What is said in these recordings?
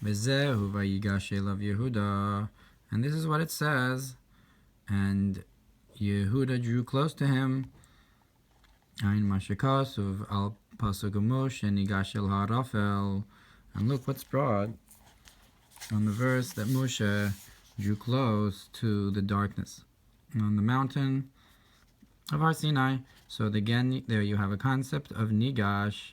V'zehu Vayigash Elav Yehuda. And this is what it says. And Yehuda drew close to him. Ein Mashikasuv al Pasuk Moshe Nigash El Harafel. And look what's brought on the verse that Moshe drew close to the darkness on the mountain of Har Sinai. So again, there you have a concept of Nigash.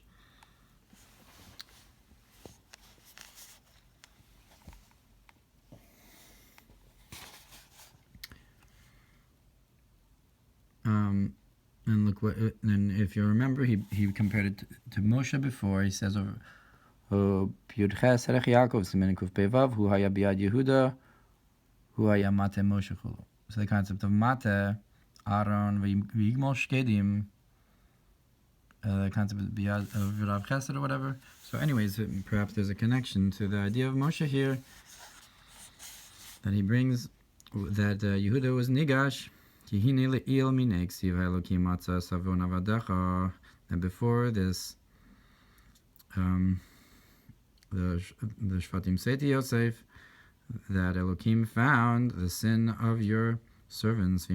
And look what. And if you remember, he compared it to Moshe before. He says over Yudches Herech Yaakov Simen Kuf Pevav Hu Haya Biad Yehuda Hu Haya Mate Moshe Chulu. So the concept of Mate, Aaron V'Yigmol Shkedim, the concept of Biad of Rav Chesed or whatever. So anyways, perhaps there's a connection to the idea of Moshe here that he brings, that Yehuda was Nigash. And before this, the Shvatim say to Yosef that Elohim found the sin of your servants.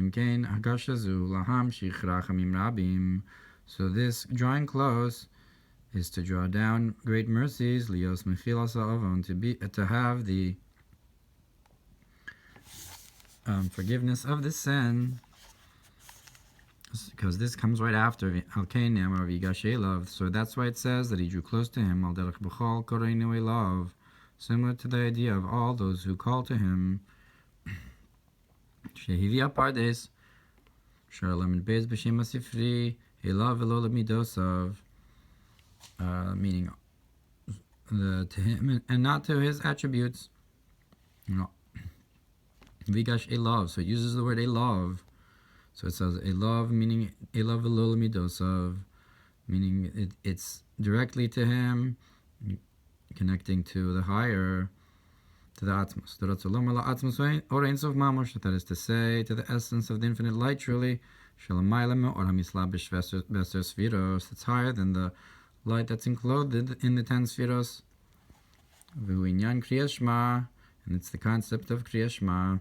So this drawing close is to draw down great mercies, to have the forgiveness of the sin, because this comes right after Vayigash Elav. So that's why it says that he drew close to him, similar to the idea of all those who call to him. Meaning to him and not to his attributes. Vigash Elav, so it uses the word Elav. So it says Elav, meaning Elav Elol Midosav, meaning it's directly to him, connecting to the higher, to the Atmos. That is to say, to the essence of the infinite light, truly. It's higher than the light that's enclosed in the 10 Sfiros. And it's the concept of Kriya Shema.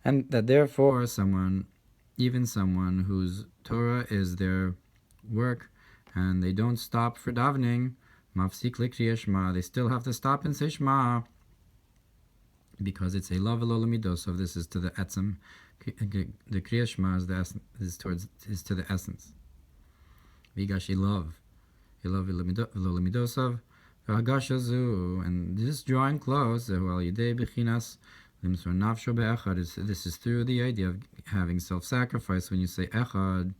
And that therefore someone whose Torah is their work and they don't stop for davening, they still have to stop and say Shema, because it's Elav Elol Midos. This is to the etzem. The Kriya Shema is to the essence. Vigash Elav Elol Midosav. And this drawing close, this is through the idea of having self-sacrifice. When you say echad,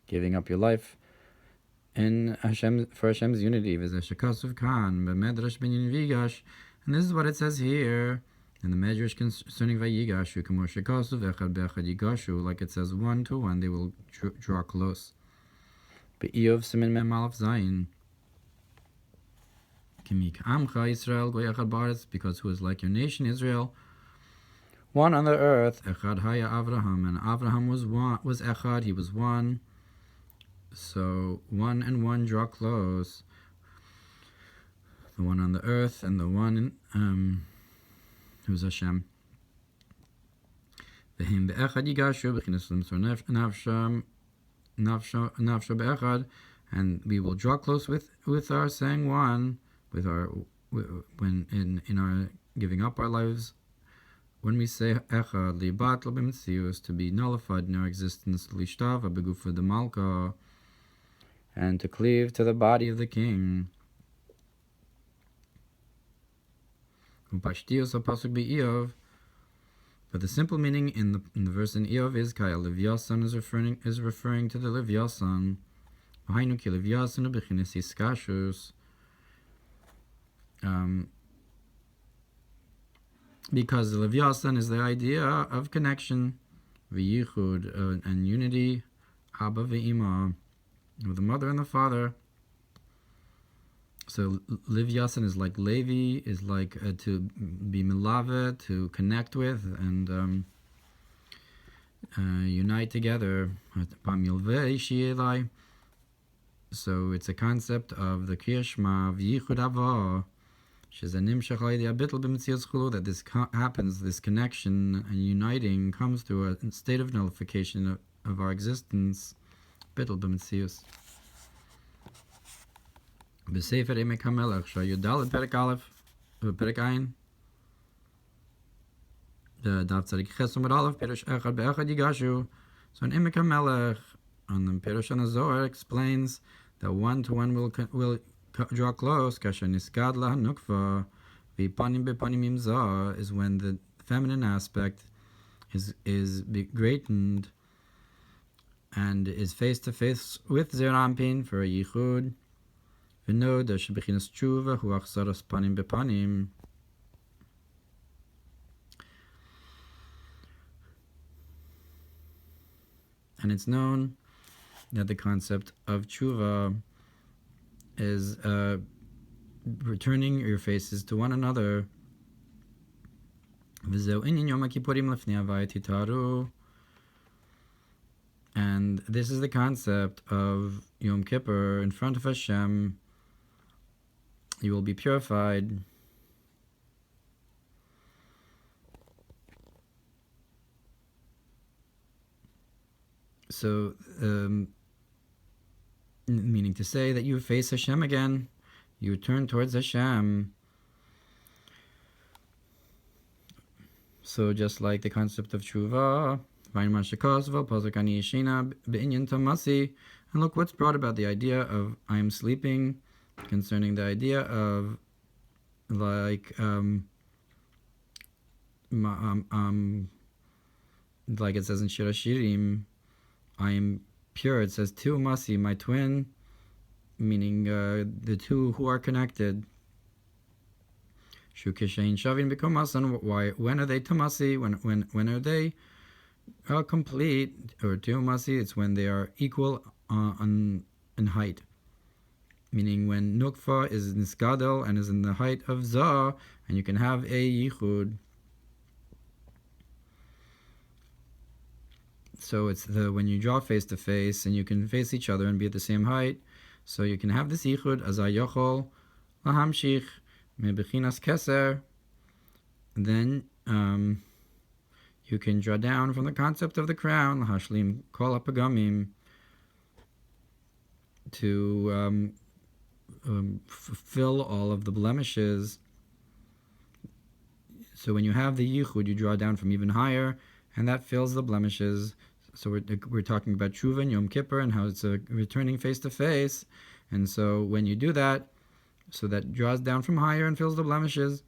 giving up your life in Hashem, for Hashem's unity. And this is what it says here in the Medrash concerning Vayigash, like it says 1 to 1, they will draw close. Because who is like your nation Israel, one on the earth. Echad haya Avraham, and Avraham was echad, he was one. So 1 and 1 draw close. The one on the earth and the one who's Hashem. V'hem be'echad yigashu b'chinas nafsho be'echad, and we will draw close with our saying one, with our when in our giving up our lives, when we say echad libat l'b'metzius, to be nullified in our existence, lishtava begufa demalka, and to cleave to the body of the king. Upashtios pasuk be'Iyov, but the simple meaning in the verse in Iyov is Kaya Livyasan is referring to the Livyasan. V'hainu ki Livyasan b'chinas iskashus. Because the Livyasan is the idea of connection, v'yichud, and unity, Abba v'Ima, with the mother and the father. So Livyasan is like Levi, is like to be milave, to connect with and unite together. So it's a concept of the Kriyas Shema v'yichud avo, that this happens, this connection and uniting comes through a state of nullification of our existence. Bittul b'metzius. B'sefer Emek HaMelech Shayudal Perek Aleph Perek Ayin. The Daf Tzadik Ches Amud Aleph Perush Echad Be'echad Yigashu. So in Emek HaMelech, on the Perush on the Zohar, explains that one-to-one will draw close. Kasher Niskad La Nukva V'Panim Be'Panim Imza is when the feminine aspect is greatened and is face to face with Zerampin for a yichud. V'no da shebechinas tshuva hu achsaras panim bepanim. And it's known that the concept of tshuva is returning your faces to one another. And this is the concept of Yom Kippur. In front of Hashem, you will be purified. So, meaning to say that you face Hashem again, you turn towards Hashem. So just like the concept of tshuva, and look what's brought about the idea of I am sleeping, concerning the idea of like it says in Shir Hashirim, I am pure. It says tu masi, my twin, meaning the two who are connected. Shukishain shavin b'komasan. Why? When are they tamasi? When are they complete? Or tumasi? It's when they are equal in height. Meaning when nukfa is niskadel and is in the height of za, and you can have a yichud. So it's when you draw face to face and you can face each other and be at the same height. So you can have this yichud as ayochol lahamshich mebechinas keser. Then you can draw down from the concept of the crown lahashlim kol hapagamim to fulfill all of the blemishes. So when you have the yichud, you draw down from even higher, and that fills the blemishes. So we're talking about tshuva and Yom Kippur and how it's a returning face to face. And so when you do that, so that draws down from higher and fills the blemishes.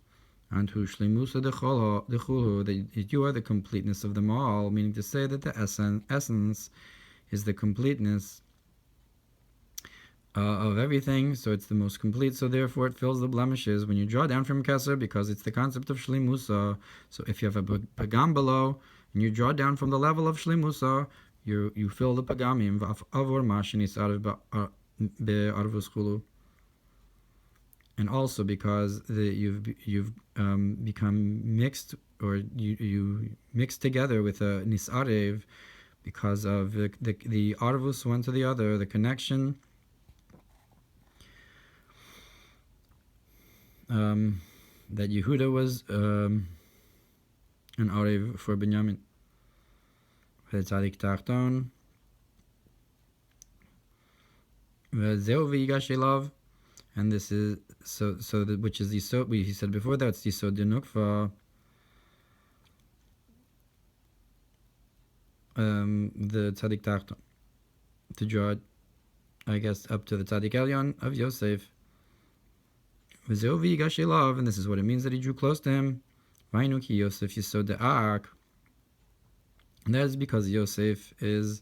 Antu shlimusa dechulu, that you are the completeness of them all, meaning to say that the essence is the completeness of everything, so it's the most complete, so therefore it fills the blemishes. When you draw down from Keser, because it's the concept of Shlimusa, so if you have a pagam below, and you draw down from the level of Shlimusa, you fill the pagamim, avor mashinis be'arvus chulu. And also because you've become mixed, or you mix together with a nisarev, because of the arvus one to the other, the connection. That Yehuda was an Arev for Binyamin. Tzadik Tachton. Vayigash Elav. And this is which is Yisod. He said before that it's Yisod Dinukva. The Tzadik Tachton, to draw it, I guess, up to the Tzadik Elyon of Yosef. Vayigash Elav, and this is what it means that he drew close to him. Vainu ki Yosef Yisod De'ak. And that is because Yosef is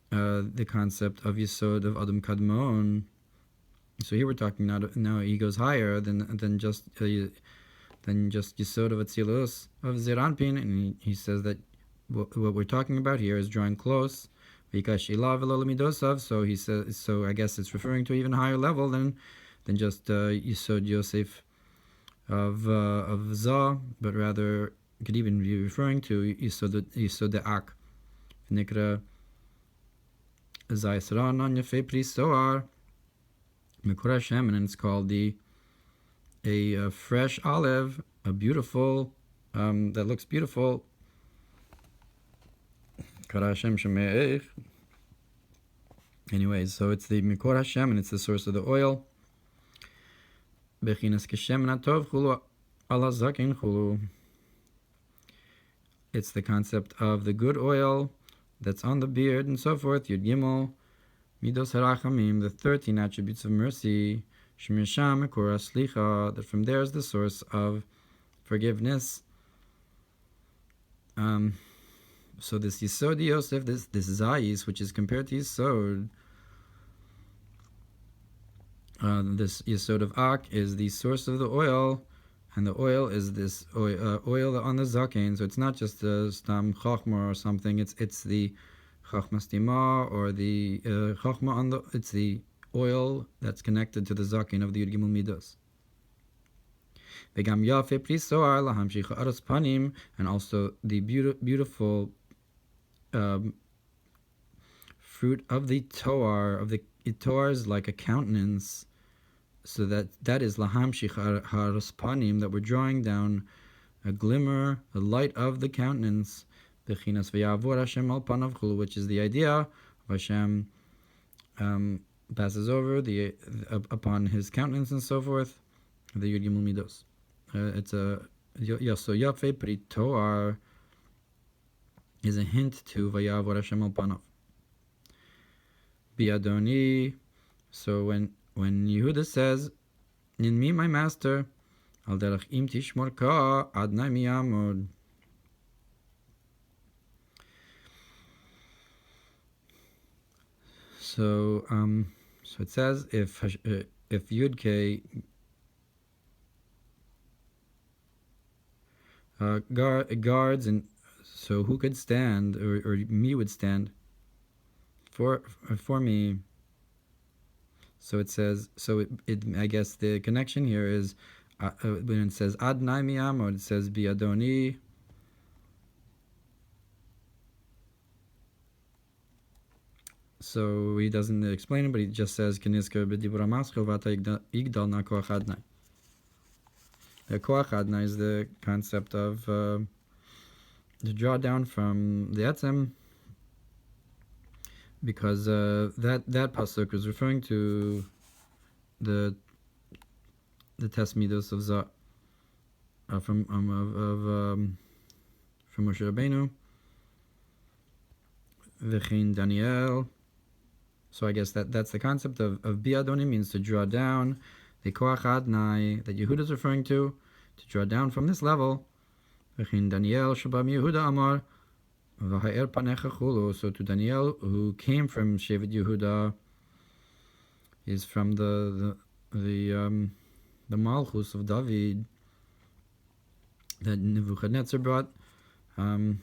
the concept of Yisod of Adam Kadmon. So here we're talking now he goes higher than just Yisod of Atzilus of Zeranpin, and he says that what we're talking about here is drawing close. Vayigash Elav Elo Midosav. So he says. So I guess it's referring to an even higher level than just Yisod Yosef of Zah, but rather it could even be referring to Yisod De'ak, Nikra Zaisranan Yafe Prisoar Mikura Hashem, and it's called a fresh olive, a beautiful, that looks beautiful. Kara Hashem Shemeich. Anyways, so it's the Mikor Hashem, and it's the source of the oil. Bechinas Keshem Natov Chulu Ala Zakin Chulu. It's the concept of the good oil that's on the beard and so forth. Yud Gimel Midos Harachamim, the 13 attributes of mercy. Shemisham Mikor Slicha, that from there is the source of forgiveness. So this Yisod Yosef, this Zayis, which is compared to Yisod, this Yisod of Ak is the source of the oil, and the oil is this oil on the Zaken. So it's not just a Stam Chachma or something. It's the Chachma Stima, or the Chachma on the. It's the oil that's connected to the Zaken of the Yud Gimel Midos. And also the beautiful fruit of the Toar, of the Toar is like a countenance, so that is lahamshich haraspanim, that we're drawing down a glimmer, a light of the countenance, bechinas v'yavor Hashem al panav chulu, which is the idea of Hashem passes over upon his countenance and so forth, the Yud Gimel Midos. It's a so Yafe Pri Toar is a hint to Vayavor Hashem al panav. Biadoni. So when Yehuda says, "In me, my master, al derech im tishmor ka adnai miyamod." So it says if Yud K guards, and so who could stand, or me would stand for me. So it says, I guess the connection here is when it says Adnai miyam, or it says Biadoni. So he doesn't explain it, but he just says Keniska b'dibur hamaschil v'ata yigdal na koach adnai. The koach adnai is the concept of to draw down from the etzem, because that pasuk was referring to the tes midos of from Moshe Rabbeinu, v'chein Daniel. So I guess that's the concept of biadoni, means to draw down. The koach adnai that Yehuda is referring to draw down from this level. V'chein Daniel shabam Yehuda amar v'ha'er panecha chulu. So to Daniel, who came from Shevet Yehuda, is from the Malchus of David that Nebuchadnezzar brought. Eladim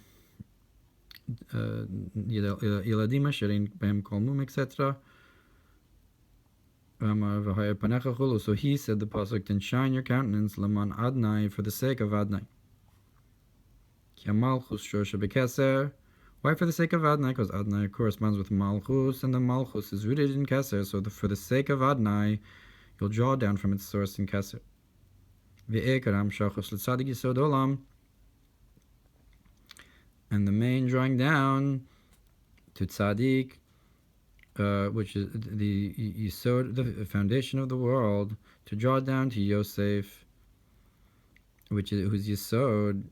asherin b'hem kolmum, etc. So he said the pasuk, "Then shine your countenance, laman adnai, for the sake of Adnai." Why for the sake of Adnai? Because Adnai corresponds with Malchus, and the Malchus is rooted in Keser. So for the sake of Adnai, you'll draw down from its source in Keser. And the main drawing down to Tzaddik, which is the Yisod, the foundation of the world, to draw down to Yosef, who's Yisod,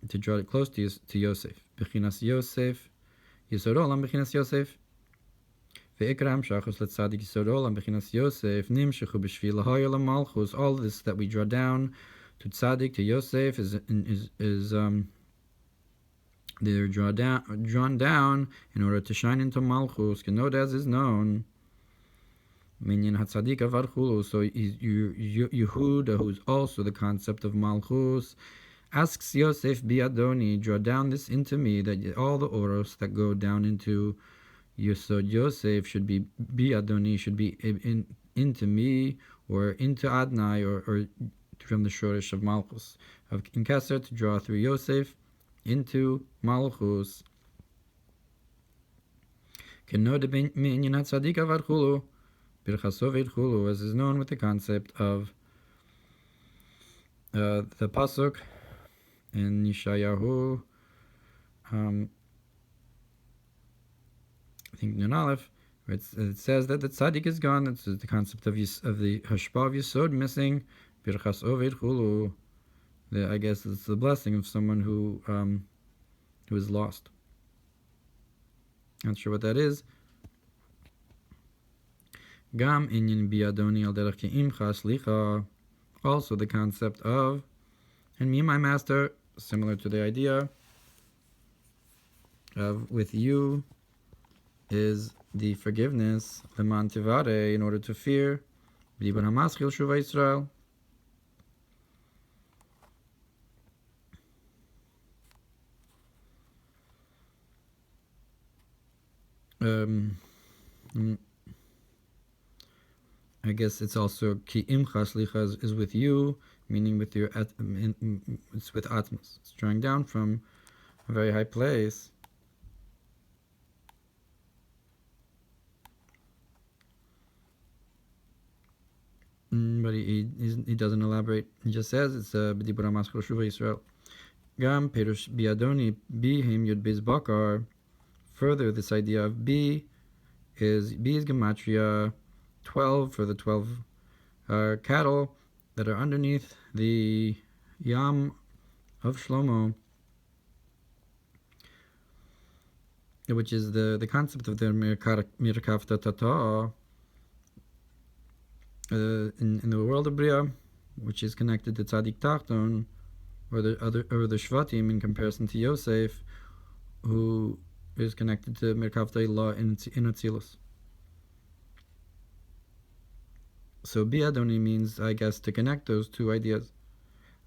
to draw it close to Yosef. Bechinas Yosef, Yisod Olam, Bechinas Yosef. Ve'ikram shachos leTzadik Yisod Olam, Bechinas Yosef, Nimshechu b'shvil ha'yol malchus. All this that we draw down to Tzaddik, to Yosef, is they're drawn down in order to shine into Malchus, Kenod as is known. Minyan Hatzadik Avar Chulu. So Yehuda, who's also the concept of Malchus, asks Yosef biadoni, draw down this into me, that all the oros that go down into Yosod Yosef should be biadoni, should be into me, or into Adnai, or from the shorish of Malchus, in Keser, to draw through Yosef into Malchus. Kenod minyan hatzadik avad chulu, birchaso vid chulu, as is known with the concept of the pasuk in Yeshayahu, I think in Aleph, where it says that the tzaddik is gone. That's the concept of the hashpa of Yesod missing. Birchas ovid chulu. I guess it's the blessing of someone who is lost. Not sure what that is. Gam inyan biadoni al derech ke'imcha slicha. Also the concept of, and me, my master, similar to the idea of with you, is the forgiveness, leman tivare, in order to fear, b'dibur hamaschil shuva Yisrael. I guess it's also ki imcha slicha is with you, meaning with your it's with atmos. It's drawing down from a very high place. But he doesn't elaborate. He just says it's b'dibur hamaschil shuva Yisrael. Gam perush biadoni bihim yud bez bakar. Further, this idea of B is gematria 12 for the 12 cattle that are underneath the Yam of Shlomo, which is the concept of the Mirkavta Tata in the world of Bria, which is connected to Tzadik Tachton, or the Shvatim in comparison to Yosef, who is connected to Mirkavta Ilah in Atzilus. So Biadoni means, I guess, to connect those two ideas.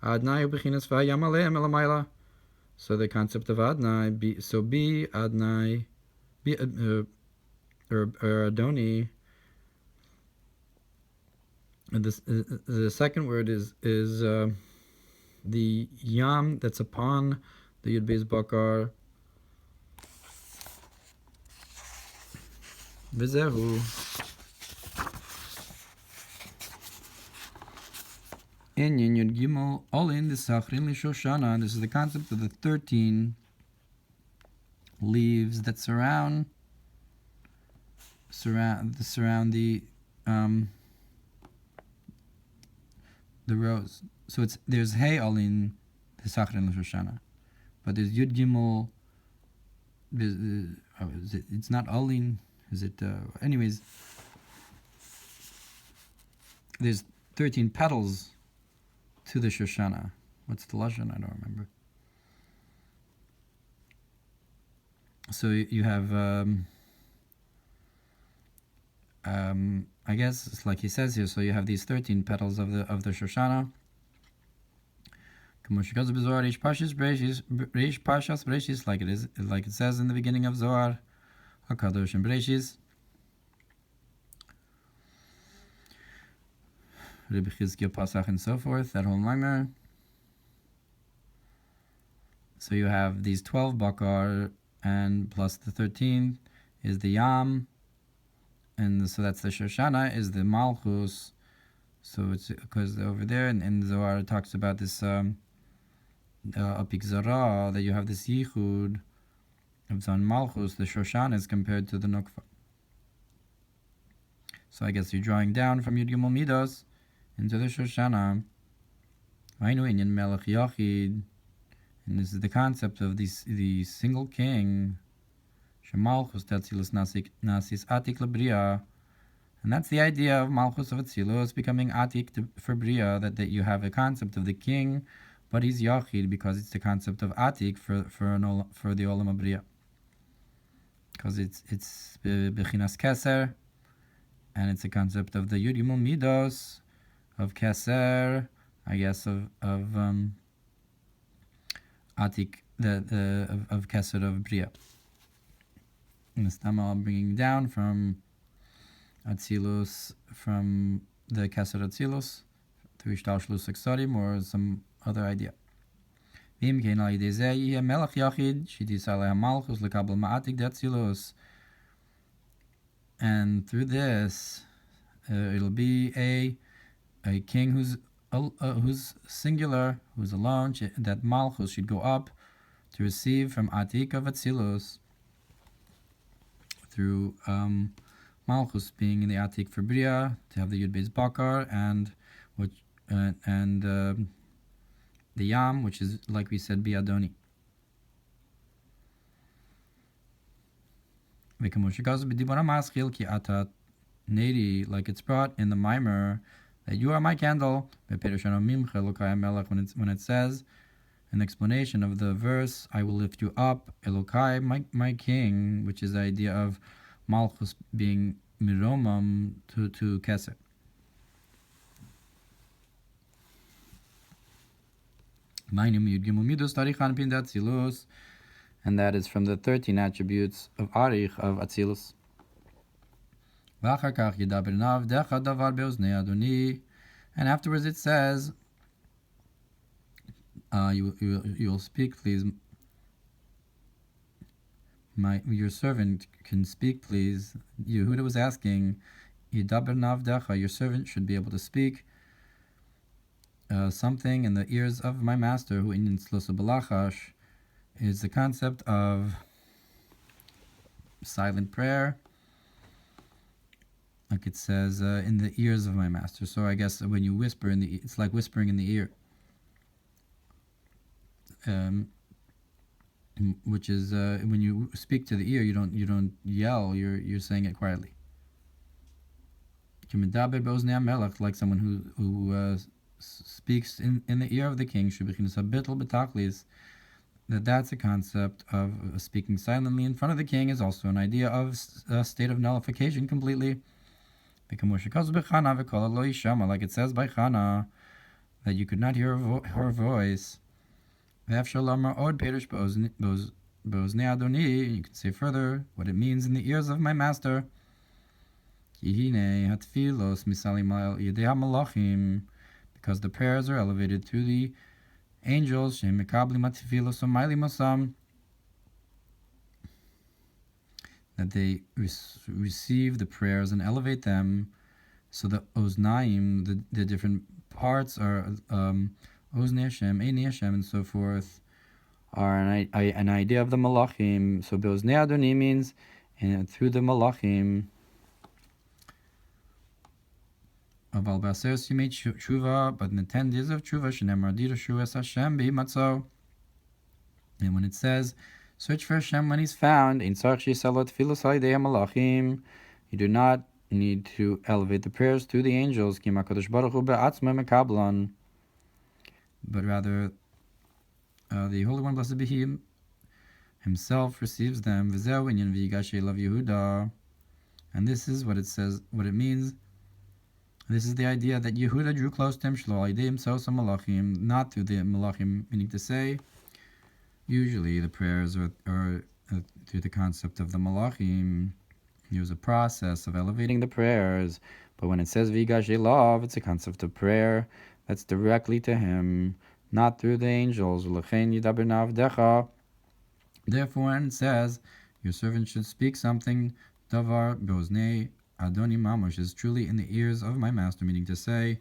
Adnai u'bechinas v'hayam aleim elamayla. So the concept of Adnai, so B, Adnai, or Adoni. The second word is the Yam that's upon the Yud Beis Bakar. V'zehu Inyan Yud Gimel Olin the Sachrin L'Shoshana. And this is the concept of the 13 leaves that surround the rose. So there's Hey Olin the Sachrin L'Shoshana, but there's Yud Gimel. It's not Olin. Is it? Anyways, there's 13 petals to the Shoshana. What's the lashon? I don't remember. So you have, I guess it's like he says here. So you have these 13 petals of the Shoshana. Parshas Bereishis, like it says in the beginning of Zohar, Hakadosh and Bereishis. Rebbe Chizkiah Pasach and so forth, that whole Mamer. So you have these 12 bakar, and plus the 13 is the Yam, and so that's the Shoshana, is the Malchus. So it's because over there in Zohar it talks about this Apik Zara, that you have this Yichud of Zon Malchus, the Shoshana is compared to the Nukva. So I guess you're drawing down from Yud Gimel Midos into the Shoshana. Vainu Inyan Melech Yachid, and this is the concept of the single king, Shemalchus Tetzilus Nasis Atik Lebria, and that's the idea of Malchus of Atzilus becoming Atik for Bria, that you have a concept of the king, but he's Yachid because it's the concept of Atik for the Olam of Bria, because it's Bechinas Keser, and it's a concept of the Yud Gimel Midos of Keser, I guess of Atik, of Keser of Bria. And this time I'm bringing down from Atzilus, from the Keser Atzilus to Ishtalshlus Eksorim or some other idea. V'im kein al yidei zeh yeh melech yachid shitis alei hamalchus lekabel ma'atik de Atzilus. And through this, it'll be a king who's singular, who's alone, that Malchus should go up to receive from Atik of Atzilus through Malchus being in the Atik for Bria, to have the Yud Beis Bakar, and the Yam, which is, like we said, Biadoni. Like it's brought in the Mamer, that you are my candle, when it says, an explanation of the verse, I will lift you up, Elokai, my king, which is the idea of Malchus being miromam to Keser. And that is from the 13 attributes of Arich of Atzilus. And afterwards it says, you'll speak, please. Your servant can speak, please. Yehuda was asking, your servant should be able to speak something in the ears of my master, who in Tzlosa Balachash is the concept of silent prayer, like it says, in the ears of my master. So I guess when you whisper it's like whispering in the ear, which is when you speak to the ear, you don't yell. You're saying it quietly. Like someone who speaks in the ear of the king. That's a concept of speaking silently in front of the king, is also an idea of a state of nullification completely. Like it says by Chana, that you could not hear her voice. You can say further what it means in the ears of my master. Because the prayers are elevated to the angels, that they receive the prayers and elevate them. So the Oznaim, the different parts are Oznei Hashem, Einei Hashem, and so forth, are an idea of the Malachim. So Beoznei Adoni means, and through the Malachim, Aval B'aseres Yimei Tshuva, but in the 10 days of Tshuva, Shenemar Dirashu Es Hashem B'himatzo. And when it says, search for Hashem when He's found, in Tzarech Shisalot Tfilos Halidei HaMalachim, you do not need to elevate the prayers to the angels, Ki HaKadosh Baruch Hu Be'atzmo Mekablan, but rather the Holy One, blessed be He, Himself receives them. V'zeu inyan Vayigash Elav Yehuda, and this is what it says, what it means. This is the idea that Yehuda drew close to him, Shlo Alidei Sosa Malachim, not through the Malachim, meaning to say, usually the prayers are through the concept of the Malachim. There was a process of elevating the prayers, but when it says Vigash Elav, it's a concept of prayer that's directly to Him, not through the angels. Therefore, when it says, your servant should speak something, Davar Beoznei Adoni Mamosh, is truly in the ears of my master, meaning to say,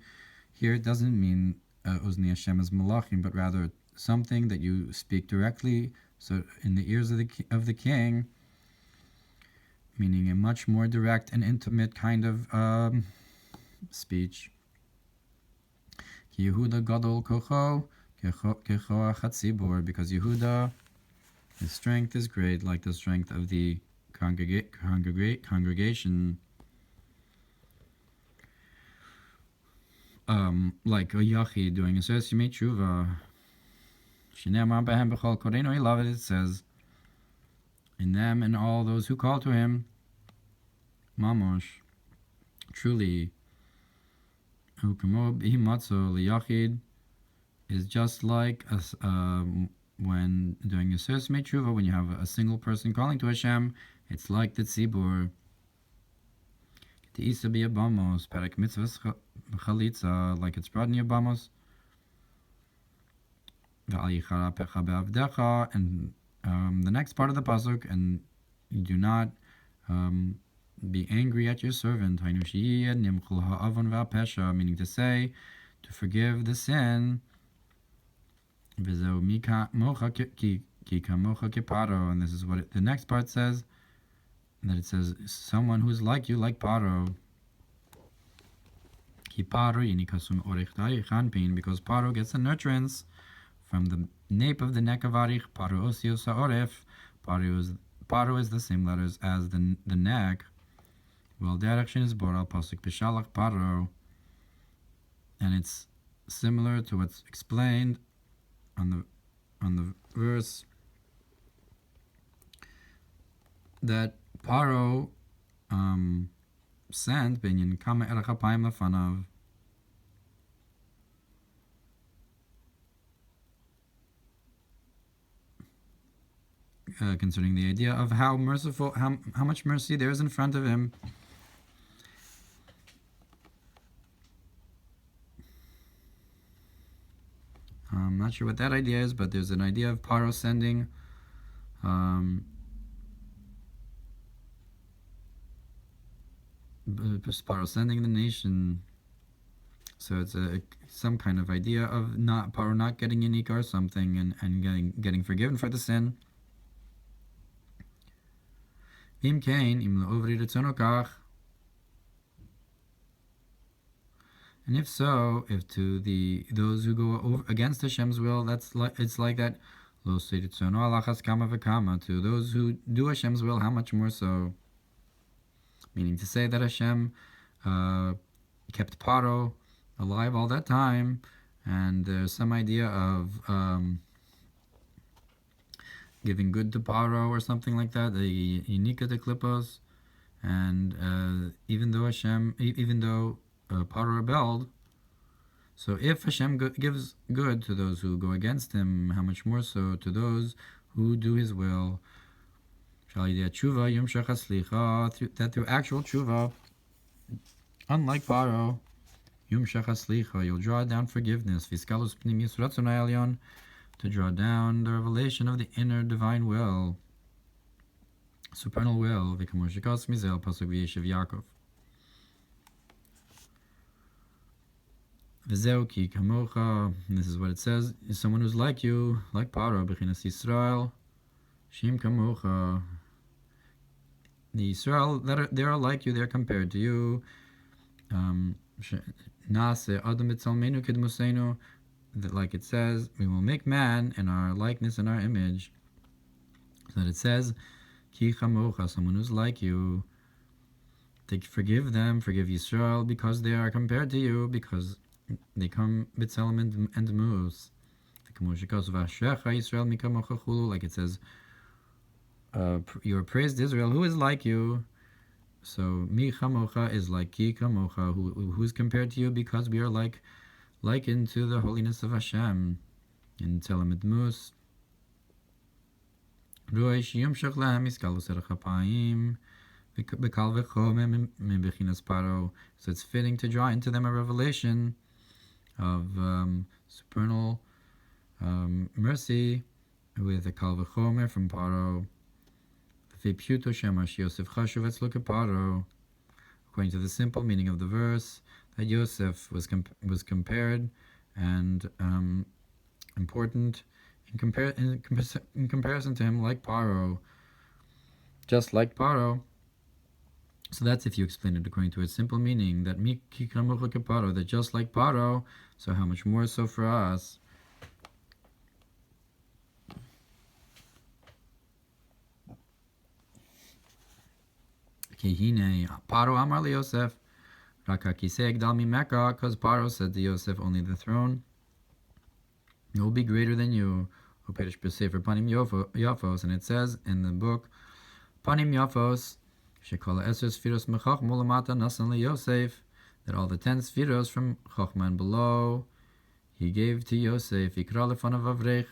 here it doesn't mean Oznei Hashem as Malachim, but rather something that you speak directly, so in the ears of the king, meaning a much more direct and intimate kind of speech. Yehuda Gadol Kocho Kechoach Hatzibor, because Yehuda, his strength is great, like the strength of the congregation. Like a Yachid doing a Ses Yimei Tshuva. Shinemar Behem B'chol Koreno Elav, it says, in them and all those who call to him, Mamosh, truly, Ukamo B'himatzo L'Yachid, is just like when doing a Ses Yimei Tshuva, when you have a single person calling to Hashem, it's like the Tzibur. T'isa B'yabamos, Perek Mitzvahs Chalitza, like it's brought in Yabamos. And the next part of the pasuk, and you do not be angry at your servant, meaning to say, to forgive the sin. And this is what the next part says, that it says, someone who's like you, like Paro. Because Paro gets the nutrients from the nape of the neck of Arich. Paro is the same letters as the neck. Well, direction is Boral Pasuk Bishalach Paro, and it's similar to what's explained on the verse that Paro sent Binyan Kama Erachapayim Lafanav. Concerning the idea of how merciful, how much mercy there is in front of him. I'm not sure what that idea is, but there's an idea of Paro sending Paro sending the nation. So it's some kind of idea of Paro not getting Yanika or something, and getting forgiven for the sin. And if so, if to those who go against Hashem's will, it's like that. To those who do Hashem's will, how much more so? Meaning to say that Hashem kept Paro alive all that time, and there's some idea of giving good to Paro or something like that, the Yinika de Klippos, and even though Paro rebelled, so if Hashem gives good to those who go against him, how much more so to those who do his will? That through actual tshuva, unlike Paro, you'll draw down forgiveness, to draw down the revelation of the inner divine will, supernal will, Pasuk V'yeshiv Yaakov. V'zeu kamocha, this is what it says, is someone who's like you, like Paro, B'chinas Yisrael, Shim kamocha. The Yisrael, they are like you, they're compared to you. Nase Adam B'Tzalmenu Kidmusenu, that, like it says, we will make man in our likeness and our image. So that it says, Ki chamocha, someone who's like you. To forgive them, forgive Yisrael, because they are compared to you, because they come B'Tzelem and Mus. Like it says, you are praised Israel, who is like you. So Mi chamocha is like Ki chamocha, who is compared to you, because we are likened to the holiness of Hashem. In Tzelem and Mus. So it's fitting to draw into them a revelation of supernal mercy with a kal v'chomer from Paro. According to the simple meaning of the verse, that Yosef was compared and important in comparison to him, like Paro, just like Paro. So that's if you explain it according to its simple meaning, that Paro, that just like Paro, so how much more so for us. Paro Amar li Yosef, Raka Kisei Gdal Mimeka, because Paro said to Yosef, only the throne will be greater than you. Uperish B'Sefer Panim Yafos, and it says in the book Panim Yafos, Shekol Eser Sfiros Mechach Mulamata Nasan li Yosef, that all the 10 Sfiros from Chochma and below he gave to Yosef. Yikra lefanav Avrech,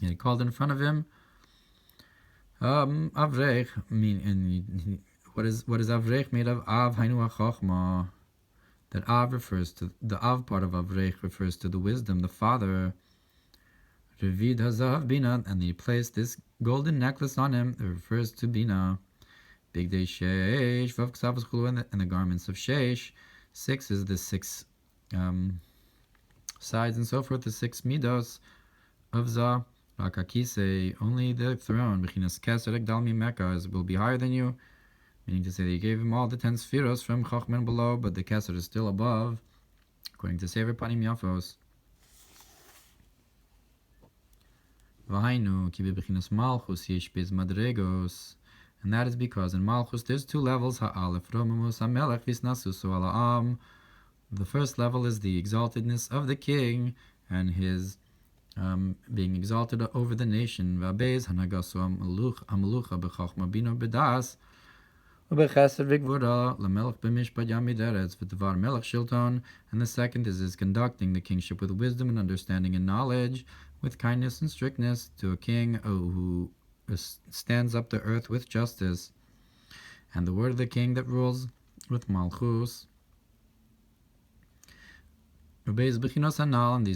and he called in front of him Avrech. What is Avrech made of? Av Hainu HaChochma. That Av refers to the Av part of Avrech, refers to the wisdom, the father. Revid Hazav Bina, and he placed this golden necklace on him. It refers to Bina. Big day Sheish, Vav Ksavos Chulu, and the garments of Sheish. 6 is the 6 sides and so forth, the 6 midos of Za. Rakakise, only the throne, Bechinas Keser Ekdal Mimeka, will be higher than you. Meaning to say they gave him all the 10 spheros from Chachman below, but the Keser is still above, according to Sefer Panim Yafos. Vahainu ki bechinas Malchus yesh bez madregos, and that is because in Malchus there's 2 levels. Ha'alef romamus hamelech visnasusu ala'am. The first level is the exaltedness of the king and his being exalted over the nation. Va'bez hanagasu amalucha b'chachma bino b'das u'b'chesed v'gvura lamelech b'mishpat yamid eretz v'devar melech shilton. And the second is his conducting the kingship with wisdom and understanding and knowledge, with kindness and strictness, to a king who stands up the earth with justice. And the word of the king that rules with malchus. And these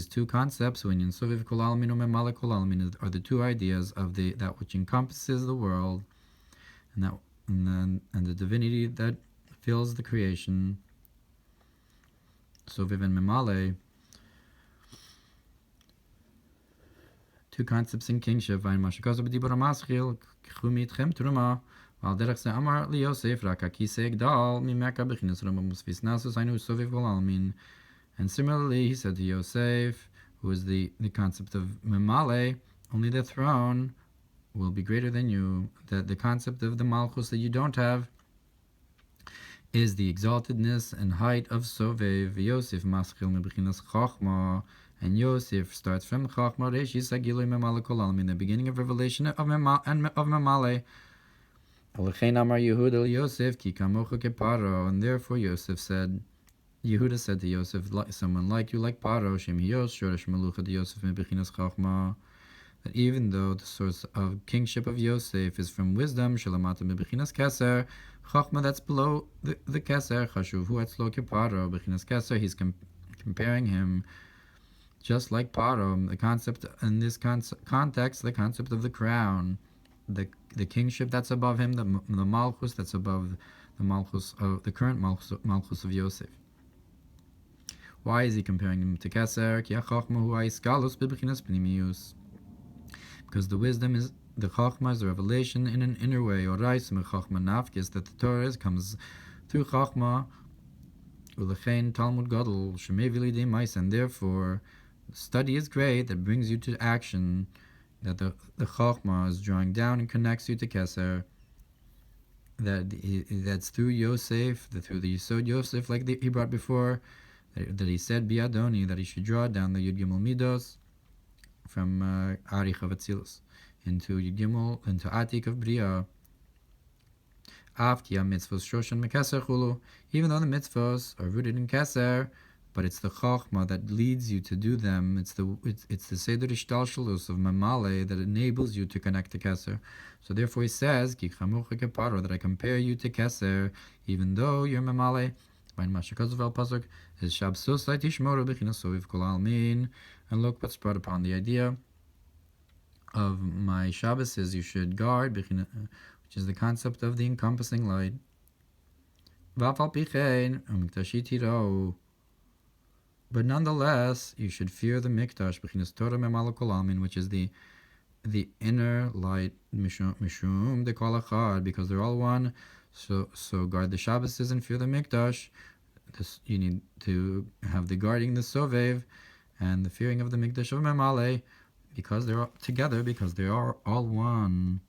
2 concepts, are the 2 ideas of that which encompasses the world, and the divinity that fills the creation. Soviv and Memale, 2 concepts in kingship. And similarly, he said to Yosef, who is the concept of Memale, only the throne will be greater than you. That the concept of the Malchus that you don't have is the exaltedness and height of Sovev. Yosef maschil mebechinas Chachma, and Yosef starts from Chachma Reishis Agilui Memale Kol Almin, the beginning of revelation of Memale. Alechein Amar Yehuda Yosef ki kamocha keparo, and therefore Yehuda said to Yosef, someone like you, like Paro, Shem Hiyos, Shoresh Melucha de Yosef mebechinas Chachma, that even though the source of kingship of Yosef is from wisdom, Shalamata mebechinas Keser, Chachma that's below the Keser, Chashuv hu etzlo keparo, bechinas Keser, he's comparing him just like Paro. The concept in this context, the concept of the crown, the kingship that's above him, the Malchus that's above the Malchus of the current Malchus of Yosef. Why is he comparing him to Keser? Because the wisdom is the Chachma is the revelation in an inner way. Orais mechachma nafkis, that the Torah comes through Chachma. Ulechein Talmud Gadol shemevili de mais, and therefore study is great that brings you to action. That the Chachma is drawing down and connects you to Keser. That's through Yosef, through the Yisod Yosef, like he brought before. That he said Biadoni, that he should draw down the Yud Gimel Midos from Arich of Atzilus into Yud Gimel, into Atik of Bria. Avkia mitzvos Shoshan Mekeser Chulu, even though the mitzvos are rooted in Keser, but it's the Chachma that leads you to do them. It's the Seder Ishtalshalus of Memale that enables you to connect to Keser. So therefore he says, Ki chamucha keparo, that I compare you to Keser, even though you're Memale. And look what's brought upon the idea of my Shabbos is you should guard, which is the concept of the encompassing light. But nonetheless, you should fear the Mikdash, which is the inner light, mishum de kol echad, because they're all one. So guard the Shabbases and fear the Mikdash. You need to have the guarding the Sovev and the fearing of the Mikdash of Memale, because they're all together, because they are all one.